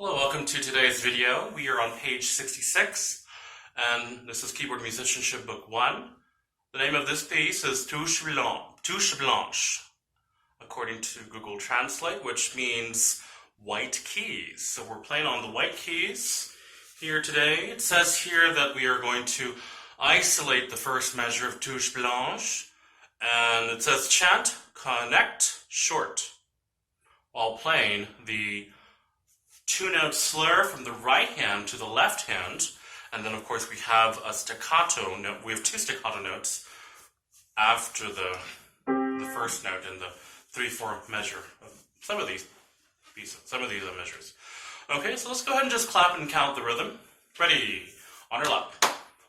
Hello, welcome to today's video. We are on page 66, and this is Keyboard Musicianship Book 1. The name of this piece is Touche Blanche, according to Google Translate, which means white keys. So we're playing on the white keys here today. It says here that we are going to isolate the first measure of Touche Blanche, and it says chant, connect, short, while playing the two-note slur from the right hand to the left hand, and then of course we have a staccato note. We have two staccato notes after the first note in the 3/4 measure of some of these pieces, some of these measures. Okay, so let's go ahead and just clap and count the rhythm. Ready? On our lap.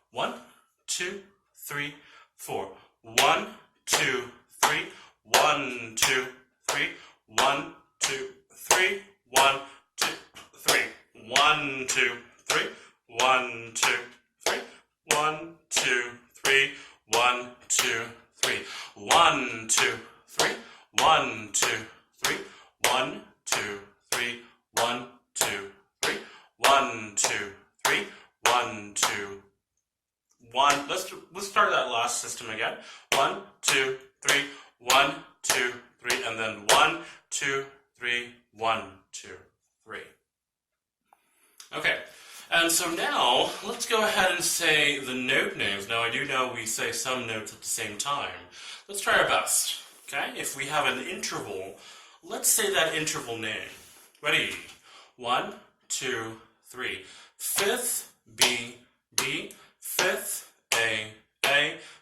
1, 2, 3, 4. 1, 2, 3. 1, 2, 3. 1, 2, 3. 1, 2, 3. 1, 2, 3. 1, 2, 3. 1, 2, 3. 1, 2, 3. 1, 2, 3. 1, 2, 3. 1, 2, 3. 1, 2, 3. 1, 2, 3. 1, 2, 1. Let's start that last system again. 1, 2, 3. 1, 2, 3. And then 1, 2, 3. 1, 2, 3. Okay, and so now let's go ahead and say the note names. Now I do know we say some notes at the same time. Let's try our best. Okay, if we have an interval, let's say that interval name. Ready? 1, 2, 3. Fifth B, B. Fifth A,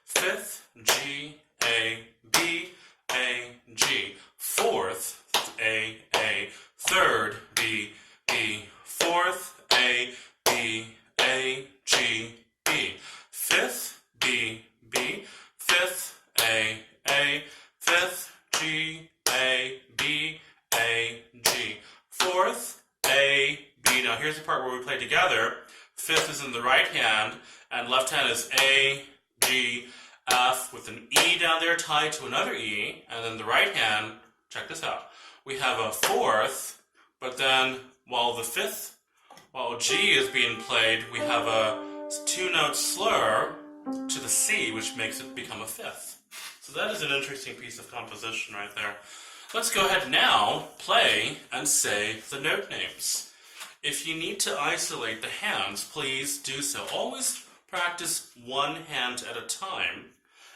fifth G, A, B, A, G. Fourth A, third B, B. Fourth A, B, A, G, B. Fifth B, B. Fifth A, fifth G, A, B, A, G. Fourth A, B. Now here's the part where we play together. Fifth is in the right hand, and left hand is A, G, F, with an E down there tied to another E, and then the right hand, check this out, we have a fourth, but then while G is being played, we have a two-note slur to the C, which makes it become a fifth. So that is an interesting piece of composition right there. Let's go ahead now, play, and say the note names. If you need to isolate the hands, please do so. Always practice one hand at a time,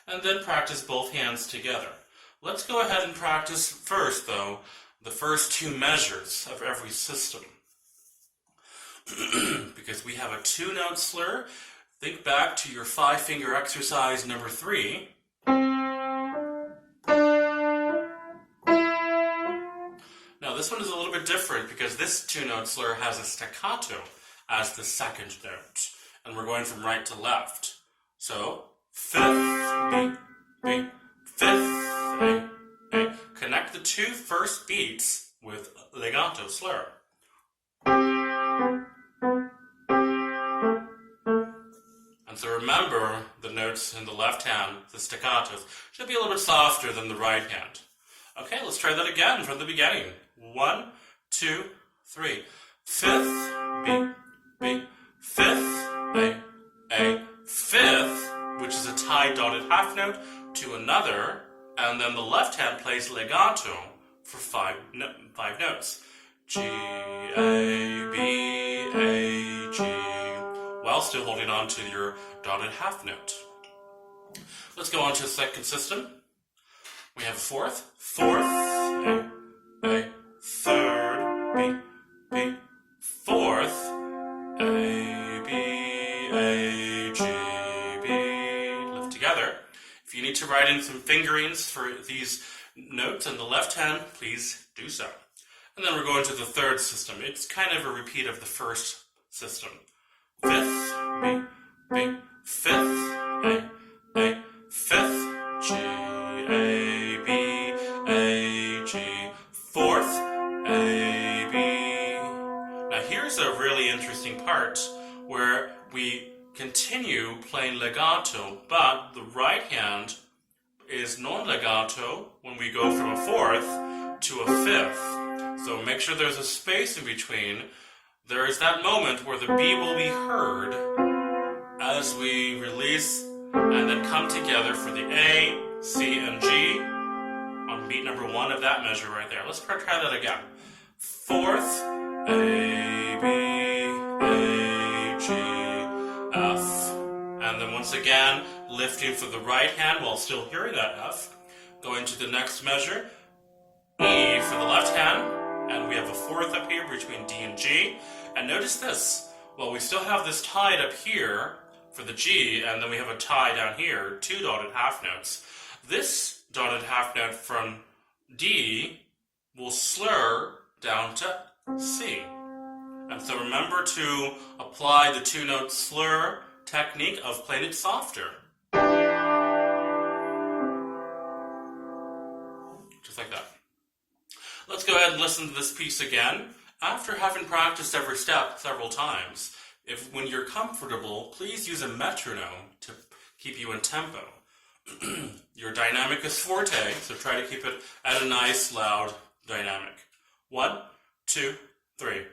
and then practice both hands together. Let's go ahead and practice first, though, the first two measures of every system. Because we have a two-note slur. Think back to your 5-finger exercise number 3. Now this one is a little bit different because this two-note slur has a staccato as the second note. And we're going from right to left. So, fifth B, B, fifth A. Connect the two first beats with legato slur. And so remember, the notes in the left hand, the staccatos, should be a little bit softer than the right hand. Okay, let's try that again from the beginning. 1, 2, 3. Fifth B, B. Fifth A. Fifth, which is a tied dotted half note, to another, and then the left hand plays legato for 5 notes. G, A, B, A, G, while still holding on to your dotted half note. Let's go on to the second system. We have fourth, A, third, B, B, fourth, A, B, A, G, B. Lift together. If you need to write in some fingerings for these notes on the left hand, please do so. And then we're going to the third system. It's kind of a repeat of the first system. Fifth, B, B, fifth, A, fifth, G, A, B, A, G, fourth, A, B. Now here's a really interesting part where we continue playing legato, but the right hand is non-legato when we go from a fourth to a fifth. So make sure there's a space in between there is that moment where the B will be heard as we release and then come together for the A, C, and G on beat number 1 of that measure right there. Let's try that again. 4th, A, B, A, G, F. And then once again, lifting for the right hand while still hearing that F. Going to the next measure, E for the left hand. And we have a 4th up here between D and G. And notice this. Well, we still have this tied up here for the G, and then we have a tie down here, 2 dotted half notes. This dotted half note from D will slur down to C. And so remember to apply the 2-note slur technique of playing it softer. Just like that. Let's go ahead and listen to this piece again. After having practiced every step several times, when you're comfortable, please use a metronome to keep you in tempo. Your dynamic is forte, so try to keep it at a nice, loud dynamic. 1, 2, 3.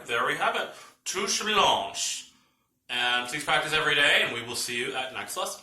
There we have it. Touche Blanche. And please practice every day, and we will see you at next lesson.